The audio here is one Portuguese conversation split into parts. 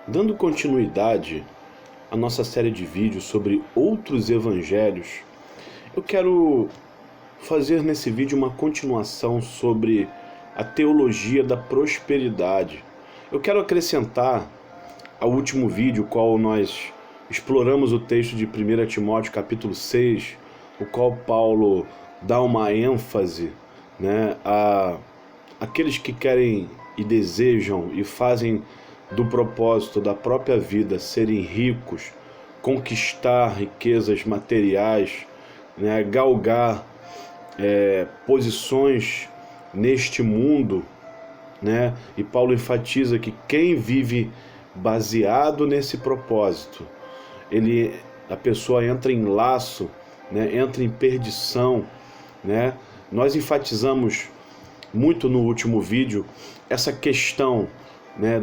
Dando continuidade à nossa série de vídeos sobre outros evangelhos, eu quero fazer nesse vídeo uma continuação sobre a teologia da prosperidade. Eu quero acrescentar ao último vídeo, qual nós exploramos o texto de 1 Timóteo capítulo 6, o qual Paulo dá uma ênfase, a aqueles que querem e desejam e fazem do propósito da própria vida serem ricos, conquistar riquezas materiais, galgar posições neste mundo, e Paulo enfatiza que quem vive baseado nesse propósito, a pessoa entra em laço, entra em perdição. Nós enfatizamos muito no último vídeo essa questão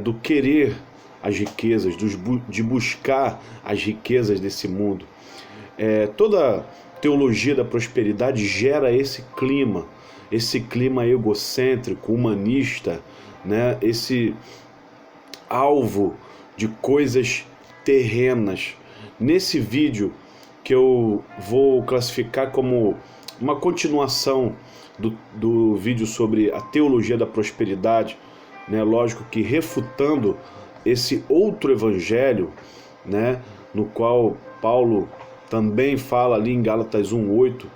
do querer as riquezas, de buscar as riquezas desse mundo. Toda teologia da prosperidade gera esse clima egocêntrico, humanista, esse alvo de coisas terrenas. Nesse vídeo, que eu vou classificar como uma continuação do vídeo sobre a teologia da prosperidade, lógico que refutando esse outro evangelho, no qual Paulo também fala ali em Gálatas 1:8,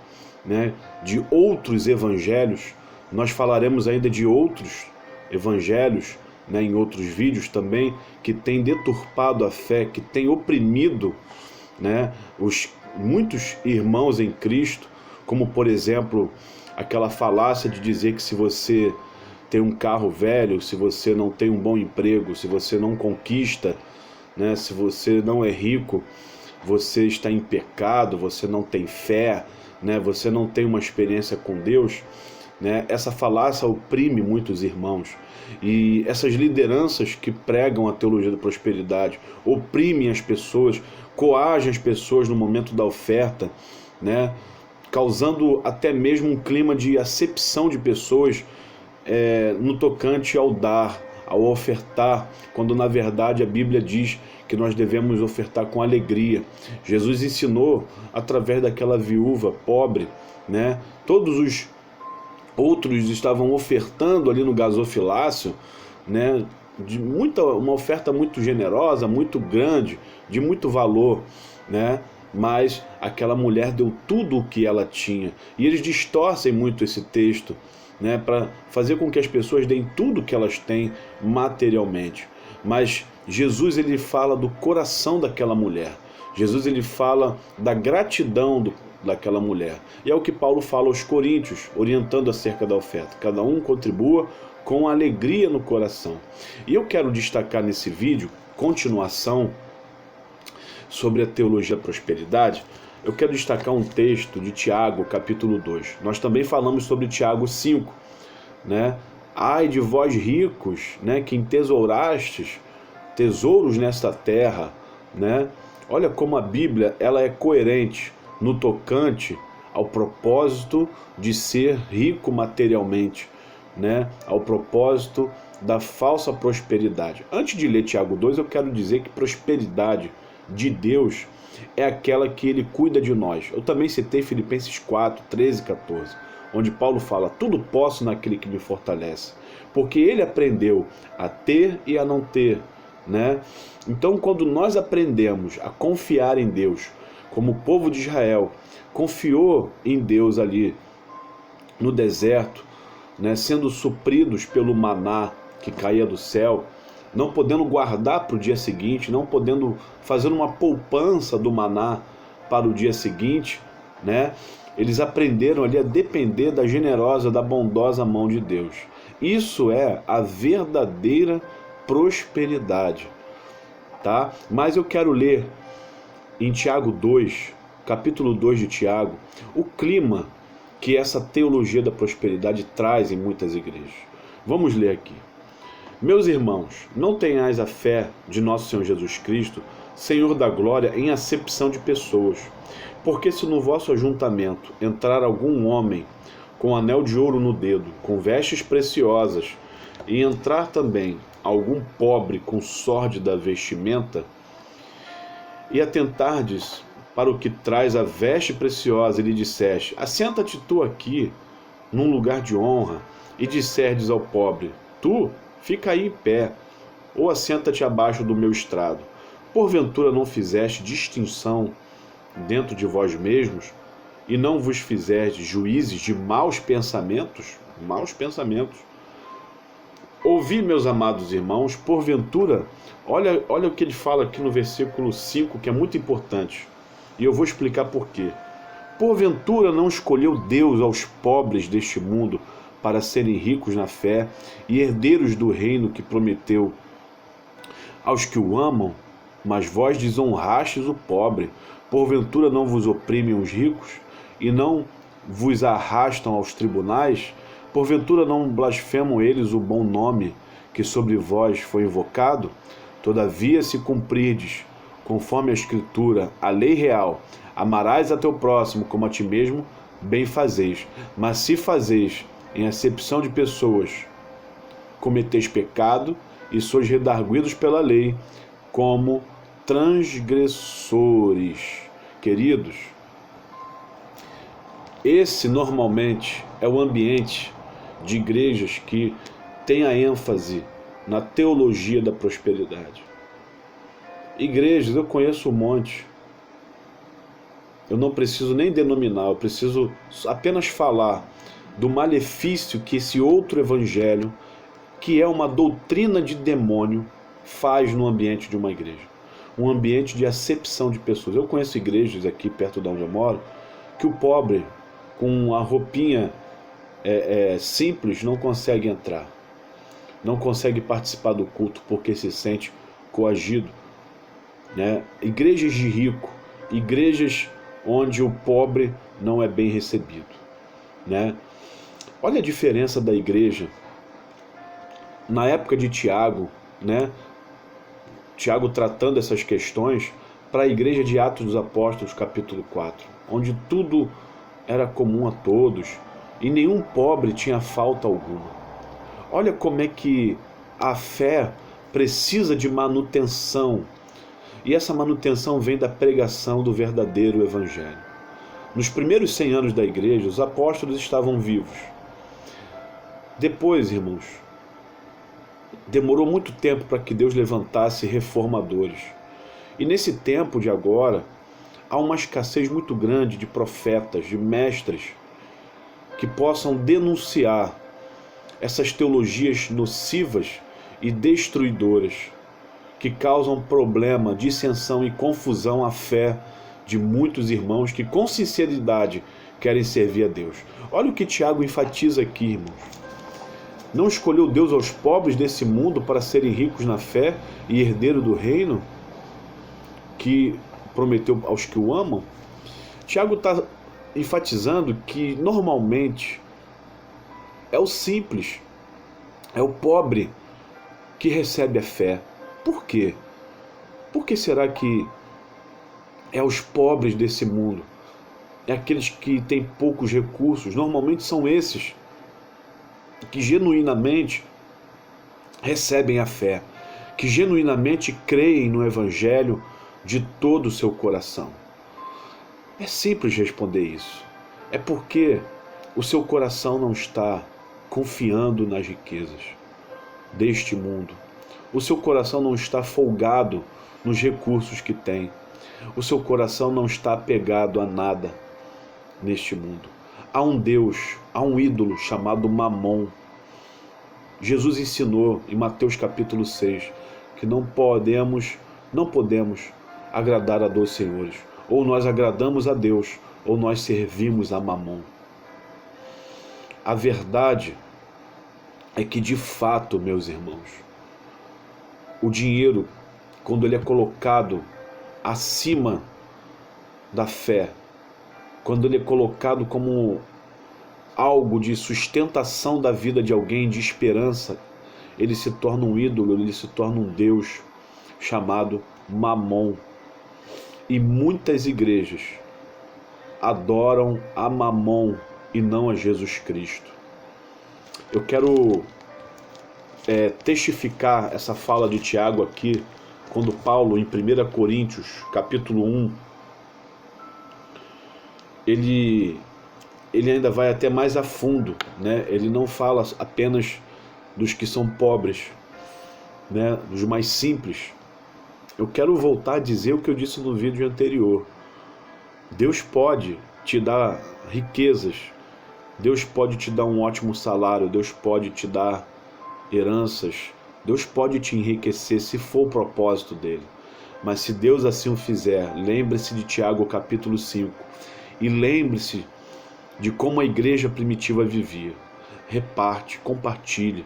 de outros evangelhos. Nós falaremos ainda de outros evangelhos, em outros vídeos também, que tem deturpado a fé, que tem oprimido muitos irmãos em Cristo, como por exemplo aquela falácia de dizer que se você tem um carro velho, se você não tem um bom emprego, se você não conquista, se você não é rico, você está em pecado, você não tem fé, você não tem uma experiência com Deus. Essa falácia oprime muitos irmãos, e essas lideranças que pregam a teologia da prosperidade oprimem as pessoas, coagem as pessoas no momento da oferta, causando até mesmo um clima de acepção de pessoas no tocante ao dar, ao ofertar, quando na verdade a Bíblia diz que nós devemos ofertar com alegria. Jesus ensinou através daquela viúva pobre, todos os outros estavam ofertando ali no gasofilácio, uma oferta muito generosa, muito grande, de muito valor, mas aquela mulher deu tudo o que ela tinha. E eles distorcem muito esse texto, para fazer com que as pessoas deem tudo que elas têm materialmente. Mas Jesus, ele fala do coração daquela mulher. Jesus, ele fala da gratidão daquela mulher. E é o que Paulo fala aos Coríntios, orientando acerca da oferta. Cada um contribua com alegria no coração. E eu quero destacar nesse vídeo, continuação sobre a teologia da prosperidade, eu quero destacar um texto de Tiago, capítulo 2. Nós também falamos sobre Tiago 5, Ai de vós ricos, que entesourastes tesouros nesta terra, Olha como a Bíblia, ela é coerente no tocante ao propósito de ser rico materialmente, ao propósito da falsa prosperidade. Antes de ler Tiago 2, eu quero dizer que prosperidade de Deus é aquela que ele cuida de nós. Eu também citei Filipenses 4, 13 e 14, onde Paulo fala: tudo posso naquele que me fortalece, porque ele aprendeu a ter e a não ter, Então, quando nós aprendemos a confiar em Deus, como o povo de Israel confiou em Deus ali no deserto, sendo supridos pelo maná que caía do céu, não podendo guardar para o dia seguinte, não podendo fazer uma poupança do maná para o dia seguinte, eles aprenderam ali a depender da generosa, da bondosa mão de Deus. Isso é a verdadeira prosperidade, tá? Mas eu quero ler em Tiago 2, capítulo 2 de Tiago, o clima que essa teologia da prosperidade traz em muitas igrejas. Vamos ler aqui. Meus irmãos, não tenhais a fé de nosso Senhor Jesus Cristo, Senhor da glória, em acepção de pessoas. Porque se no vosso ajuntamento entrar algum homem com anel de ouro no dedo, com vestes preciosas, e entrar também algum pobre com sórdida vestimenta, e atentardes para o que traz a veste preciosa, e lhe disseste: assenta-te tu aqui, num lugar de honra, e disserdes ao pobre: tu, fica aí em pé, ou assenta-te abaixo do meu estrado. Porventura não fizeste distinção dentro de vós mesmos, e não vos fizerdes juízes de maus pensamentos? Maus pensamentos. Ouvi, meus amados irmãos, porventura, olha o que ele fala aqui no versículo 5, que é muito importante, e eu vou explicar por quê. Porventura não escolheu Deus aos pobres deste mundo para serem ricos na fé e herdeiros do reino que prometeu aos que o amam? Mas vós desonrastes o pobre. Porventura não vos oprimem os ricos e não vos arrastam aos tribunais? Porventura não blasfemam eles o bom nome que sobre vós foi invocado? Todavia, se cumprirdes, conforme a Escritura, a lei real, amarás a teu próximo como a ti mesmo, bem fazeis. Mas se fazeis em acepção de pessoas, cometeis pecado e sois redarguidos pela lei como transgressores. Queridos, esse normalmente é o ambiente de igrejas que tem a ênfase na teologia da prosperidade. Igrejas, eu conheço um monte. Eu não preciso nem denominar, eu preciso apenas falar do malefício que esse outro evangelho, que é uma doutrina de demônio, faz no ambiente de uma igreja. Um ambiente de acepção de pessoas. Eu conheço igrejas aqui perto de onde eu moro, que o pobre, com a roupinha simples, não consegue entrar. Não consegue participar do culto porque se sente coagido. Né? Igrejas de rico, igrejas onde o pobre não é bem recebido. Né? Olha a diferença da igreja na época de Tiago, né? Tiago tratando essas questões para a igreja de Atos dos Apóstolos, capítulo 4, onde tudo era comum a todos e nenhum pobre tinha falta alguma. Olha como é que a fé precisa de manutenção, e essa manutenção vem da pregação do verdadeiro evangelho. Nos primeiros 100 anos da igreja, os apóstolos estavam vivos. Depois, irmãos, demorou muito tempo para que Deus levantasse reformadores. E nesse tempo de agora, há uma escassez muito grande de profetas, de mestres, que possam denunciar essas teologias nocivas e destruidoras, que causam problema, dissensão e confusão à fé de muitos irmãos que com sinceridade querem servir a Deus. Olha o que Tiago enfatiza aqui, irmãos. Não escolheu Deus aos pobres desse mundo para serem ricos na fé e herdeiro do reino que prometeu aos que o amam? Tiago está enfatizando que normalmente é o simples, é o pobre que recebe a fé. Por quê? Por que será que é os pobres desse mundo? É aqueles que têm poucos recursos. Normalmente são esses que genuinamente recebem a fé, que genuinamente creem no Evangelho de todo o seu coração. É simples responder isso. É porque o seu coração não está confiando nas riquezas deste mundo. O seu coração não está folgado nos recursos que tem. O seu coração não está apegado a nada neste mundo. Há um Deus, há um ídolo chamado Mamon. Jesus ensinou em Mateus capítulo 6 que não podemos agradar a dois senhores. Ou nós agradamos a Deus, ou nós servimos a Mamon. A verdade é que, de fato, meus irmãos, o dinheiro, quando ele é colocado acima da fé, quando ele é colocado como algo de sustentação da vida de alguém, de esperança, ele se torna um ídolo, ele se torna um Deus chamado Mamon. E muitas igrejas adoram a Mamon e não a Jesus Cristo. Eu quero testificar essa fala de Tiago aqui, quando Paulo, em 1 Coríntios, capítulo 1, ele ainda vai até mais a fundo, né? Ele não fala apenas dos que são pobres, né? Dos mais simples. Eu quero voltar a dizer o que eu disse no vídeo anterior. Deus pode te dar riquezas, Deus pode te dar um ótimo salário, Deus pode te dar heranças, Deus pode te enriquecer se for o propósito dele. Mas se Deus assim o fizer, lembre-se de Tiago capítulo 5 e lembre-se de como a igreja primitiva vivia. Reparte, compartilhe,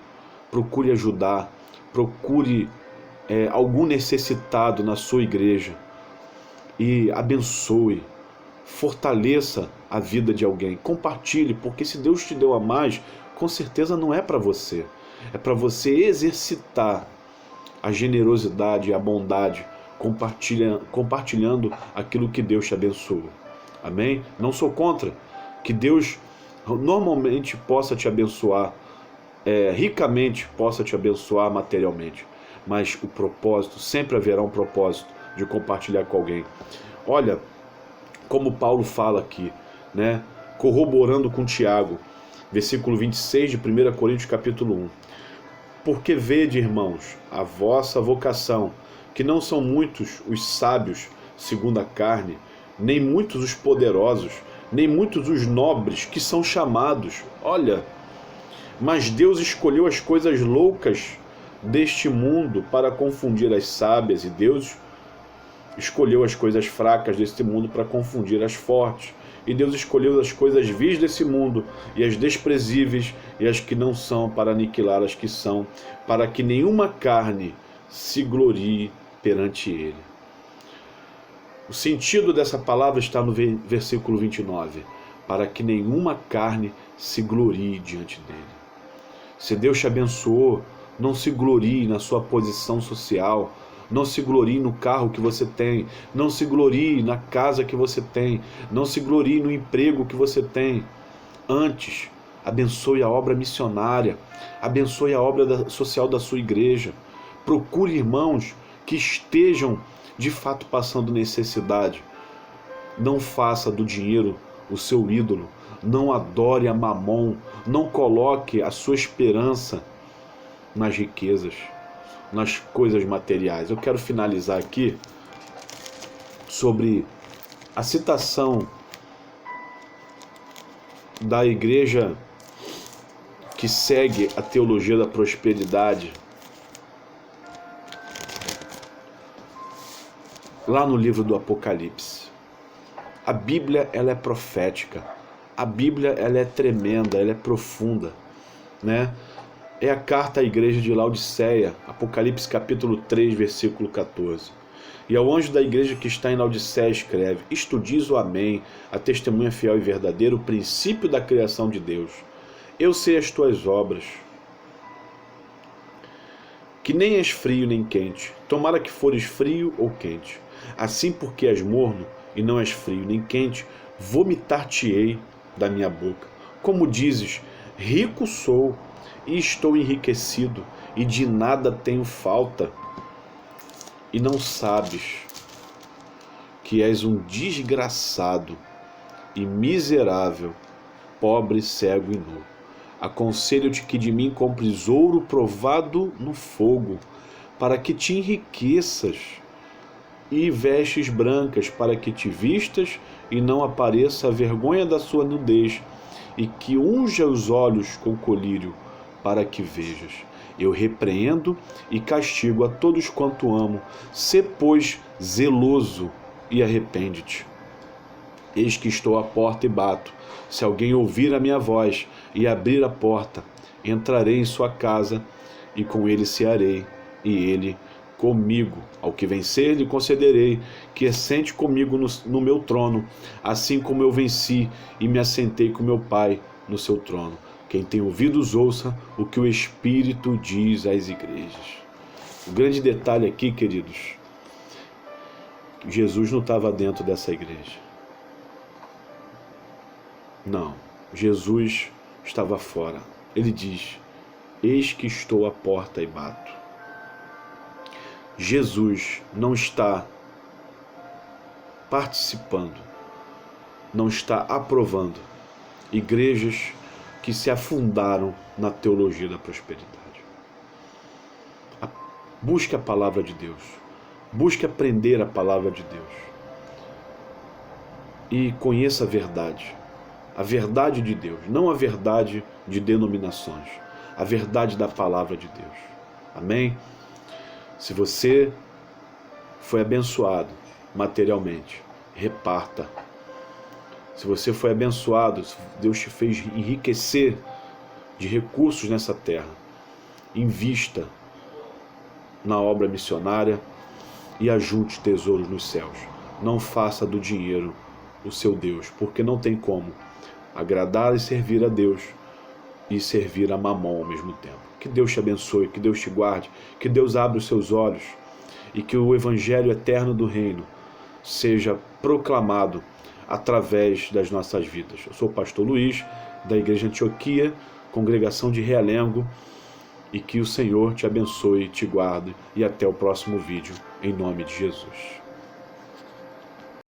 procure ajudar, procure algum necessitado na sua igreja e abençoe, fortaleça a vida de alguém, compartilhe, porque se Deus te deu a mais, com certeza não é para você, é para você exercitar a generosidade e a bondade, compartilhando aquilo que Deus te abençoa. Amém? Não sou contra que Deus normalmente possa te abençoar, ricamente possa te abençoar materialmente, mas o propósito, sempre haverá um propósito de compartilhar com alguém. Olha como Paulo fala aqui, né? Corroborando com Tiago, versículo 26 de 1 Coríntios capítulo 1. Porque vede, irmãos, a vossa vocação, que não são muitos os sábios segundo a carne, nem muitos os poderosos, nem muitos os nobres que são chamados. Olha, mas Deus escolheu as coisas loucas deste mundo para confundir as sábias, e Deus escolheu as coisas fracas deste mundo para confundir as fortes. E Deus escolheu as coisas vis desse mundo, e as desprezíveis, e as que não são, para aniquilar as que são, para que nenhuma carne se glorie perante Ele. O sentido dessa palavra está no versículo 29. Para que nenhuma carne se glorie diante dele. Se Deus te abençoou, não se glorie na sua posição social, não se glorie no carro que você tem, não se glorie na casa que você tem, não se glorie no emprego que você tem. Antes, abençoe a obra missionária, abençoe a obra social da sua igreja. Procure irmãos que estejam de fato passando necessidade. Não faça do dinheiro o seu ídolo, não adore a Mamon, não coloque a sua esperança nas riquezas, nas coisas materiais. Eu quero finalizar aqui sobre a citação da igreja que segue a teologia da prosperidade, lá no livro do Apocalipse. A Bíblia, ela é profética, a Bíblia, ela é tremenda, ela é profunda, né? É a carta à igreja de Laodiceia, Apocalipse capítulo 3, versículo 14. E ao anjo da igreja que está em Laodiceia escreve: Isto diz o Amém, a testemunha fiel e verdadeira, o princípio da criação de Deus. Eu sei as tuas obras, que nem és frio nem quente, tomara que fores frio ou quente. Assim, porque és morno e não és frio nem quente, vomitar-te-ei da minha boca. Como dizes, rico sou e estou enriquecido, e de nada tenho falta, e não sabes que és um desgraçado e miserável, pobre, cego e nu. Aconselho-te que de mim compres ouro provado no fogo, para que te enriqueças, e vestes brancas, para que te vistas e não apareça a vergonha da sua nudez, e que unja os olhos com colírio, para que vejas. Eu repreendo e castigo a todos quanto amo. Sê, pois, zeloso e arrepende-te. Eis que estou à porta e bato. Se alguém ouvir a minha voz e abrir a porta, entrarei em sua casa e com ele cearei, e ele comigo. Ao que vencer, lhe concederei que assente comigo no meu trono, assim como eu venci e me assentei com meu Pai no seu trono. Quem tem ouvidos, ouça o que o Espírito diz às igrejas. O grande detalhe aqui, queridos, Jesus não estava dentro dessa igreja. Não, Jesus estava fora. Ele diz: Eis que estou à porta e bato. Jesus não está participando, não está aprovando igrejas que se afundaram na teologia da prosperidade. Busque a palavra de Deus, busque aprender a palavra de Deus e conheça a verdade de Deus, não a verdade de denominações, a verdade da palavra de Deus. Amém? Se você foi abençoado materialmente, reparta. Se você foi abençoado, Deus te fez enriquecer de recursos nessa terra, invista na obra missionária e ajunte tesouros nos céus. Não faça do dinheiro o seu Deus, porque não tem como agradar e servir a Deus e servir a Mamon ao mesmo tempo. Que Deus te abençoe, que Deus te guarde, que Deus abra os seus olhos e que o Evangelho eterno do Reino seja proclamado através das nossas vidas. Eu sou o pastor Luiz, da Igreja Antioquia, congregação de Realengo, e que o Senhor te abençoe, te guarde, e até o próximo vídeo, em nome de Jesus.